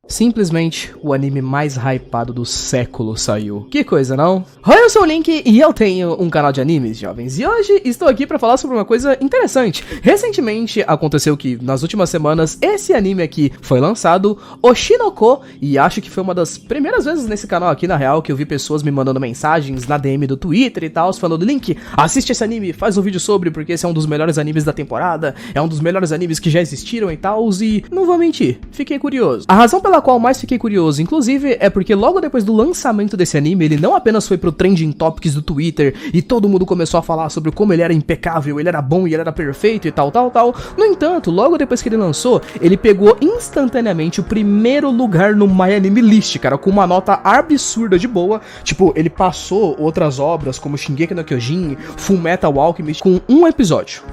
Simplesmente o anime mais hypado do século saiu. Que coisa, não? Oi, eu sou o Link e eu tenho um canal de animes, jovens. E hoje estou aqui pra falar sobre uma coisa interessante. Recentemente aconteceu que, nas últimas semanas, esse anime aqui foi lançado, Oshinoko, e acho que foi uma das primeiras vezes nesse canal aqui, na real, que eu vi pessoas me mandando mensagens na DM do Twitter e tal, falando: Link, assiste esse anime, faz um vídeo sobre, porque esse é um dos melhores animes da temporada, é um dos melhores animes que já existiram e tal, e não vou mentir, fiquei curioso. A razão pela qual mais fiquei curioso, inclusive, é porque logo depois do lançamento desse anime, ele não apenas foi pro Trending Topics do Twitter e todo mundo começou a falar sobre como ele era impecável, ele era bom e ele era perfeito e tal. No entanto, logo depois que ele lançou, ele pegou instantaneamente o primeiro lugar no My Anime List, cara, com uma nota absurda de boa. Tipo, ele passou outras obras como Shingeki no Kyojin, Fullmetal Alchemist com um episódio.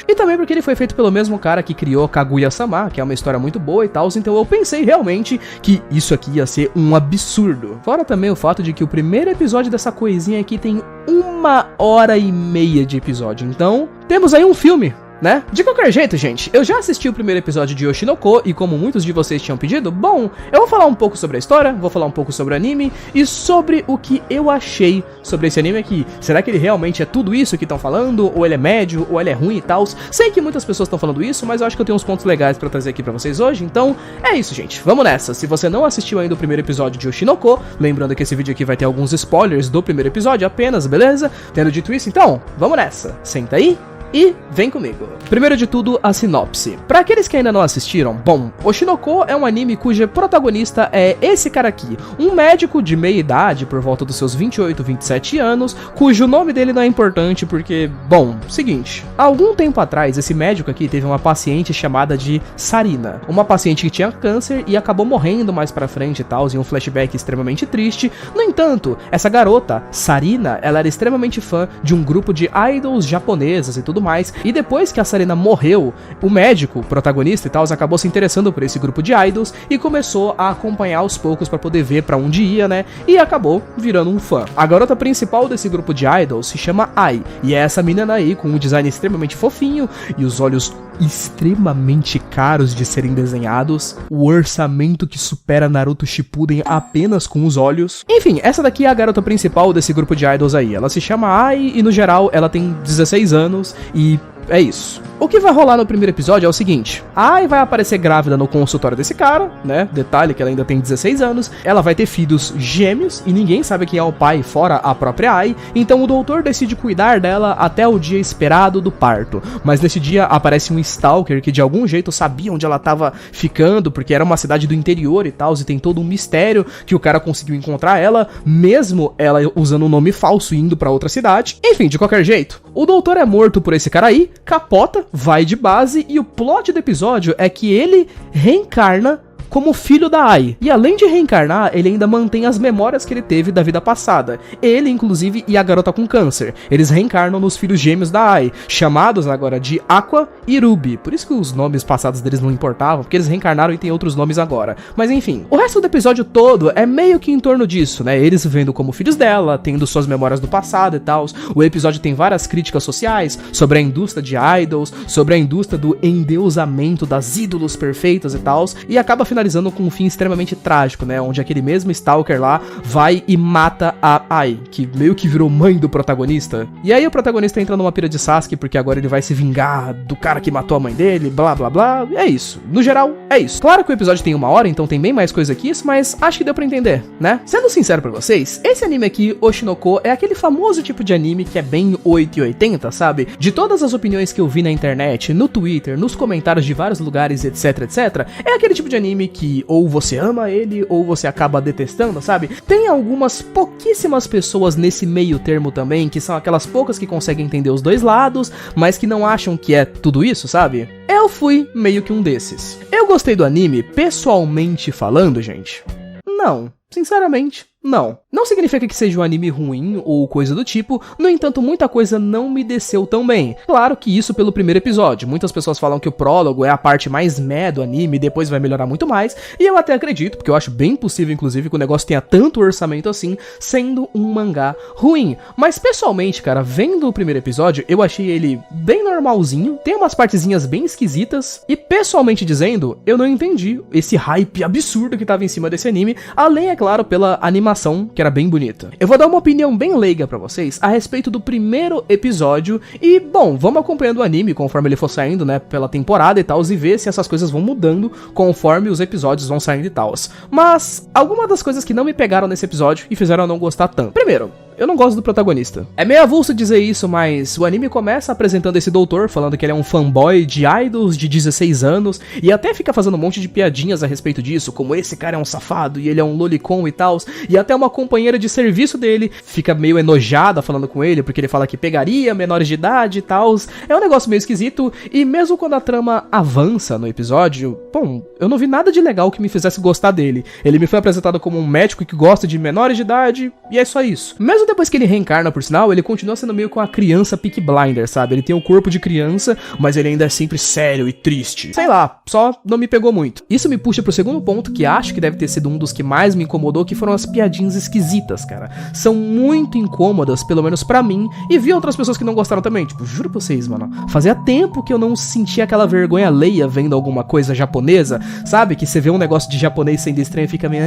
E também porque ele foi feito pelo mesmo cara que criou Kaguya-sama, que é uma história muito boa e tal, então eu pensei realmente que isso aqui ia ser um absurdo. Fora também o fato de que o primeiro episódio dessa coisinha aqui tem 1h30 de episódio, então temos aí um filme, né? De qualquer jeito, gente, eu já assisti o primeiro episódio de Oshinoko e como muitos de vocês tinham pedido, bom, eu vou falar um pouco sobre a história, vou falar um pouco sobre o anime e sobre o que eu achei sobre esse anime aqui. Será que ele realmente é tudo isso que estão falando? Ou ele é médio? Ou ele é ruim e tal? Sei que muitas pessoas estão falando isso, mas eu acho que eu tenho uns pontos legais pra trazer aqui pra vocês hoje, então é isso, gente, vamos nessa. Se você não assistiu ainda o primeiro episódio de Oshinoko, lembrando que esse vídeo aqui vai ter alguns spoilers do primeiro episódio apenas, beleza? Tendo dito isso, então, vamos nessa. Senta aí e vem comigo. Primeiro de tudo, a sinopse. Pra aqueles que ainda não assistiram, bom, Oshinoko é um anime cujo protagonista é esse cara aqui, um médico de meia idade, por volta dos seus 28, 27 anos, cujo nome dele não é importante porque, bom, seguinte, há algum tempo atrás, esse médico aqui teve uma paciente chamada de Sarina, uma paciente que tinha câncer e acabou morrendo mais pra frente e tal, em um flashback extremamente triste. No entanto, essa garota, Sarina, ela era extremamente fã de um grupo de idols japonesas e tudo mais, e depois que a Sarina morreu, o médico, o protagonista e tal, acabou se interessando por esse grupo de idols e começou a acompanhar aos poucos pra poder ver pra onde ia, né, e acabou virando um fã. A garota principal desse grupo de idols se chama Ai, e é essa menina aí com um design extremamente fofinho e os olhos extremamente caros de serem desenhados, o orçamento que supera Naruto Shippuden apenas com os olhos. Enfim, essa daqui é a garota principal desse grupo de idols aí. Ela se chama Ai e no geral ela tem 16 anos e é isso. O que vai rolar no primeiro episódio é o seguinte: a Ai vai aparecer grávida no consultório desse cara, né? Detalhe que ela ainda tem 16 anos. Ela vai ter filhos gêmeos e ninguém sabe quem é o pai fora a própria Ai. Então o doutor decide cuidar dela até o dia esperado do parto. Mas nesse dia aparece um stalker que de algum jeito sabia onde ela tava ficando, porque era uma cidade do interior e tal, e tem todo um mistério que o cara conseguiu encontrar ela, mesmo ela usando um nome falso e indo pra outra cidade. Enfim, de qualquer jeito, o doutor é morto por esse cara aí, capota, vai de base e o plot do episódio é que ele reencarna como filho da Ai. E além de reencarnar, ele ainda mantém as memórias que ele teve da vida passada. Ele, inclusive, e a garota com câncer. Eles reencarnam nos filhos gêmeos da Ai, chamados agora de Aqua e Ruby. Por isso que os nomes passados deles não importavam, porque eles reencarnaram e tem outros nomes agora. Mas enfim, o resto do episódio todo é meio que em torno disso, né? Eles vendo como filhos dela, tendo suas memórias do passado e tal. O episódio tem várias críticas sociais sobre a indústria de idols, sobre a indústria do endeusamento das ídolos perfeitas e tal. E acaba finalizando com um fim extremamente trágico, né, onde aquele mesmo stalker lá vai e mata a Ai, que meio que virou mãe do protagonista. E aí o protagonista entra numa pira de Sasuke, porque agora ele vai se vingar do cara que matou a mãe dele, blá blá blá, é isso. No geral, é isso. Claro que o episódio tem 1 hora, então tem bem mais coisa que isso, mas acho que deu pra entender, né? Sendo sincero pra vocês, esse anime aqui, Oshinoko, é aquele famoso tipo de anime que é bem 880, sabe? De todas as opiniões que eu vi na internet, no Twitter, nos comentários de vários lugares, etc, etc, é aquele tipo de anime que ou você ama ele, ou você acaba detestando, sabe? Tem algumas pouquíssimas pessoas nesse meio termo também, que são aquelas poucas que conseguem entender os dois lados, mas que não acham que é tudo isso, sabe? Eu fui meio que um desses. Eu gostei do anime, pessoalmente falando, gente? Não. Sinceramente, Não. Não significa que seja um anime ruim ou coisa do tipo, no entanto, muita coisa não me desceu tão bem. Claro que isso pelo primeiro episódio. Muitas pessoas falam que o prólogo é a parte mais meh do anime, depois vai melhorar muito mais, e eu até acredito, porque eu acho bem possível, inclusive, que o negócio tenha tanto orçamento assim, sendo um mangá ruim. Mas, pessoalmente, cara, vendo o primeiro episódio, eu achei ele bem normalzinho, tem umas partezinhas bem esquisitas, e pessoalmente dizendo, eu não entendi esse hype absurdo que tava em cima desse anime, além, é claro, pela animação, que era bem bonita. Eu vou dar uma opinião bem leiga pra vocês a respeito do primeiro episódio, e, bom, vamos acompanhando o anime conforme ele for saindo, né, pela temporada e tal, e ver se essas coisas vão mudando conforme os episódios vão saindo e tal. Mas, algumas das coisas que não me pegaram nesse episódio e fizeram eu não gostar tanto. Primeiro, eu não gosto do protagonista. É meio avulso dizer isso, mas o anime começa apresentando esse doutor, falando que ele é um fanboy de idols de 16 anos, e até fica fazendo um monte de piadinhas a respeito disso, como esse cara é um safado, e ele é um lolicon e tal, e até uma companheira de serviço dele fica meio enojada falando com ele, porque ele fala que pegaria menores de idade e tal. É um negócio meio esquisito, e mesmo quando a trama avança no episódio, bom, eu não vi nada de legal que me fizesse gostar dele. Ele me foi apresentado como um médico que gosta de menores de idade, e é só isso. Mesmo depois que ele reencarna, por sinal, ele continua sendo meio com a criança Peaky Blinders, sabe? Ele tem o corpo de criança, mas ele ainda é sempre sério e triste. Sei lá, só não me pegou muito. Isso me puxa pro segundo ponto, que acho que deve ter sido um dos que mais me incomodou, que foram as piadinhas esquisitas, cara. São muito incômodas, pelo menos pra mim, e vi outras pessoas que não gostaram também. Tipo, juro pra vocês, mano, fazia tempo que eu não sentia aquela vergonha alheia vendo alguma coisa japonesa, sabe? Que você vê um negócio de japonês sendo estranho e fica meio...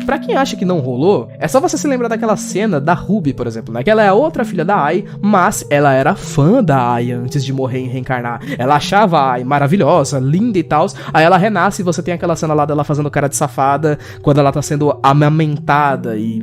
Pra quem acha que não rolou, é só você se lembrar daquela cena da Ruby, por exemplo, né? Que ela é a outra filha da Ai, mas ela era fã da Ai antes de morrer e reencarnar. Ela achava a Ai maravilhosa, linda e tal. Aí ela renasce e você tem aquela cena lá dela fazendo cara de safada quando ela tá sendo amamentada e...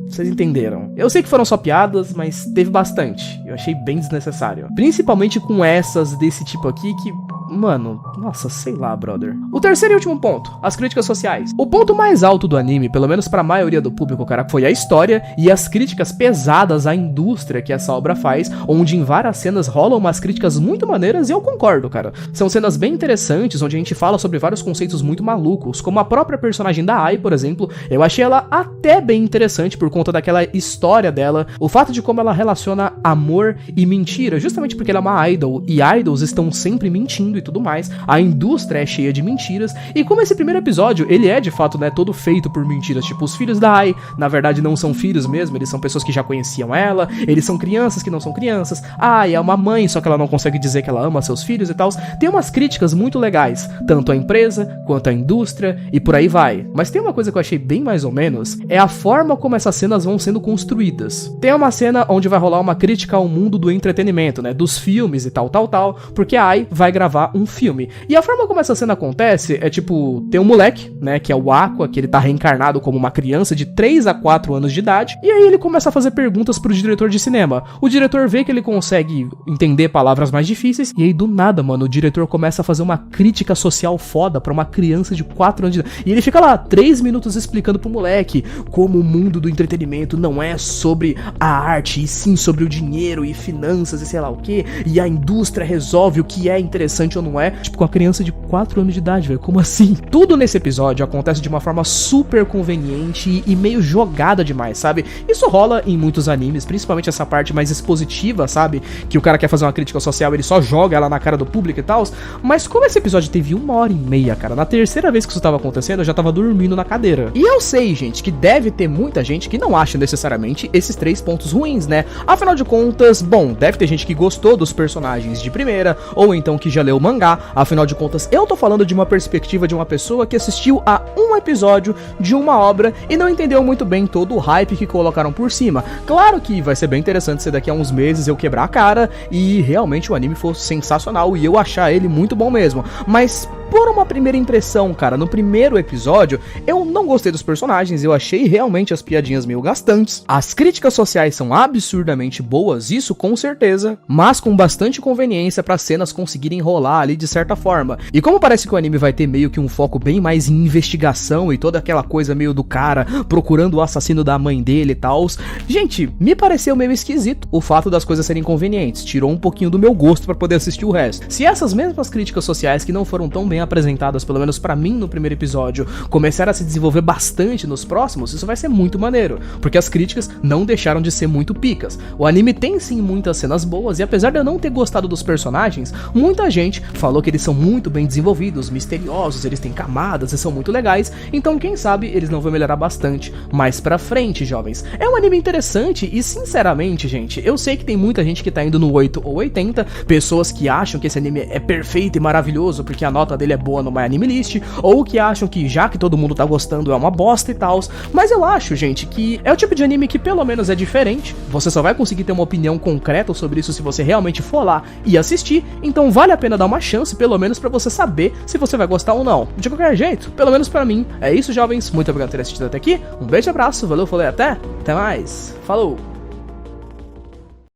vocês entenderam. Eu sei que foram só piadas, mas teve bastante. Eu achei bem desnecessário. Principalmente com essas desse tipo aqui que... mano, nossa, sei lá, brother. O terceiro e último ponto, as críticas sociais. O ponto mais alto do anime, pelo menos pra maioria do público, cara, foi a história e as críticas pesadas à indústria que essa obra faz, onde em várias cenas rolam umas críticas muito maneiras e eu concordo, cara. São cenas bem interessantes, onde a gente fala sobre vários conceitos muito malucos, como a própria personagem da Ai, por exemplo. Eu achei ela até bem interessante por conta daquela história dela, o fato de como ela relaciona amor e mentira, justamente porque ela é uma idol, e idols estão sempre mentindo e tudo mais, a indústria é cheia de mentiras, e como esse primeiro episódio, ele é de fato, né, todo feito por mentiras, tipo, os filhos da Ai, na verdade não são filhos mesmo, eles são pessoas que já conheciam ela, eles são crianças que não são crianças, a Ai é uma mãe, só que ela não consegue dizer que ela ama seus filhos e tal, tem umas críticas muito legais, tanto à empresa, quanto à indústria, e por aí vai, mas tem uma coisa que eu achei bem mais ou menos, é a forma como essas cenas vão sendo construídas. Tem uma cena onde vai rolar uma crítica ao mundo do entretenimento, né, dos filmes e tal, porque a Ai vai gravar um filme. E a forma como essa cena acontece é tipo, tem um moleque, né, que é o Aqua, que ele tá reencarnado como uma criança de 3 a 4 anos de idade, e aí ele começa a fazer perguntas pro diretor de cinema. O diretor vê que ele consegue entender palavras mais difíceis, e aí do nada, mano, o diretor começa a fazer uma crítica social foda pra uma criança de 4 anos de idade. E ele fica lá 3 minutos explicando pro moleque como o mundo do entretenimento não é sobre a arte, e sim sobre o dinheiro e finanças e sei lá o que, e a indústria resolve o que é interessante ou não é, tipo, com a criança de 4 anos de idade, velho, como assim? Tudo nesse episódio acontece de uma forma super conveniente e meio jogada demais, sabe? Isso rola em muitos animes, principalmente essa parte mais expositiva, sabe? Que o cara quer fazer uma crítica social, ele só joga ela na cara do público e tal, mas como esse episódio teve 1h30, cara, na terceira vez que isso tava acontecendo, eu já tava dormindo na cadeira. E eu sei, gente, que deve ter muita gente que não acha necessariamente esses 3 pontos ruins, né? Afinal de contas, bom, deve ter gente que gostou dos personagens de primeira, ou então que já leu o mangá, afinal de contas, eu tô falando de uma perspectiva de uma pessoa que assistiu a um episódio de uma obra e não entendeu muito bem todo o hype que colocaram por cima. Claro que vai ser bem interessante se daqui a uns meses eu quebrar a cara e realmente o anime for sensacional e eu achar ele muito bom mesmo, mas por uma primeira impressão, cara, no primeiro episódio, eu não gostei dos personagens, eu achei realmente as piadinhas meio gastantes. As críticas sociais são absurdamente boas, isso com certeza, mas com bastante conveniência para cenas conseguirem rolar ali de certa forma. E como parece que o anime vai ter meio que um foco bem mais em investigação e toda aquela coisa meio do cara procurando o assassino da mãe dele e tal, gente, me pareceu meio esquisito o fato das coisas serem convenientes, tirou um pouquinho do meu gosto para poder assistir o resto. Se essas mesmas críticas sociais que não foram tão bem apresentadas, pelo menos pra mim no primeiro episódio, começaram a se desenvolver bastante nos próximos, isso vai ser muito maneiro, porque as críticas não deixaram de ser muito picas. O anime tem sim muitas cenas boas, e apesar de eu não ter gostado dos personagens, muita gente falou que eles são muito bem desenvolvidos, misteriosos, eles têm camadas e são muito legais, então quem sabe eles não vão melhorar bastante mais pra frente, jovens. É um anime interessante e, sinceramente, gente, eu sei que tem muita gente que tá indo no 8 ou 80, pessoas que acham que esse anime é perfeito e maravilhoso porque a nota dele é boa no My Anime List, ou que acham que já que todo mundo tá gostando é uma bosta e tal, mas eu acho, gente, que é o tipo de anime que pelo menos é diferente, você só vai conseguir ter uma opinião concreta sobre isso se você realmente for lá e assistir, então vale a pena dar uma chance, pelo menos pra você saber se você vai gostar ou não. De qualquer jeito, pelo menos pra mim, é isso, jovens, muito obrigado por ter assistido até aqui, um beijo, abraço, valeu, falou e até mais, falou!